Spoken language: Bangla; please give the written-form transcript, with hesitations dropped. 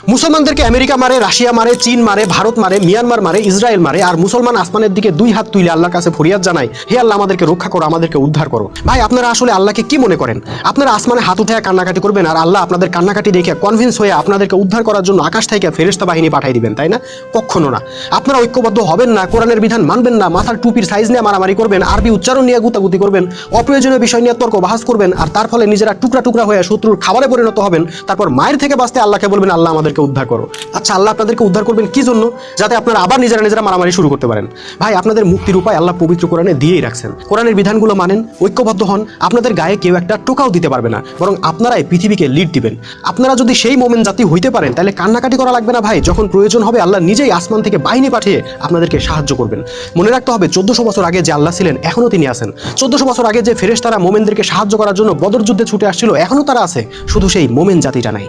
মুসলমানদেরকে আমেরিকা মারে, রাশিয়া মারে, চীন মারে, ভারত মারে, মিয়ানমার মারে, ইসরায়েল মারে, আর মুসলমান আসমানের দিকে দুই হাত তুলে আল্লাহর কাছে ফরিয়াদ জানায়, হে আল্লাহ আমাদেরকে রক্ষা করো, আমাদেরকে উদ্ধার করো। ভাই আপনারা আসলে আল্লাহকে কি মনে করেন? আপনারা আসমানে হাত উঠে কান্নাকাটি করবেন আর আল্লাহ আপনাদের কান্নাকাটি দেখে কনভিন্স হয়ে আপনাদেরকে উদ্ধার করার জন্য আকাশ থেকে ফেরেশতা বাহিনী পাঠিয়ে দিবেন, তাই না? কখনো না। আপনারা ঐক্যবদ্ধ হবেন না, কোরআনের বিধান মানবেন না, মাথার টুপির সাইজ নিয়ে মারামারি করবেন, আরবি উচ্চারণ নিয়ে গুতাগুতি করবেন, অপ্রয়োজনীয় বিষয় নিয়ে তর্ক বাহাস করবেন, আর তার ফলে নিজেরা টুকরা টুকরা হয়ে শত্রুর খাবারে পরিণত হবেন। তারপর মায়ের থেকে বাঁচতে আল্লাহকে বলবেন আল্লাহ আমাদেরকে উদ্ধার করো। আচ্ছা, আল্লাহ আপনাদেরকে উদ্ধার করবেন কি জন্য? যাতে আপনারা আবার নিজেরা মারামারি শুরু করতে পারেন। ভাই আপনাদের মুক্তির উপায় আল্লাহ পবিত্র কোরআনে দিয়েই রাখছেন। কোরআনের বিধানগুলো মানেন, ঐক্যবদ্ধ হন, আপনাদের গায়ে কেউ একটা টোকাও দিতে পারবে না, বরং আপনারাই পৃথিবীকে লিড দিবেন। আপনারা যদি সেই মোমেন জাতি হইতে পারেন তাহলে কান্নাকাটি করা লাগবে না ভাই। যখন প্রয়োজন হবে আল্লাহ নিজেই আসমান থেকে বাহিনী পাঠিয়ে আপনাদেরকে সাহায্য করবেন। মনে রাখতে হবে 1400 বছর আগে যে আল্লাহ ছিলেন এখনো তিনি আছেন। 1400 বছর আগে যে ফেরেশতারা মোমেনদেরকে সাহায্য করার জন্য বদর যুদ্ধে ছুটে আসছিল এখনো তারা আছে, শুধু সেই মোমেন জাতিটা নাই।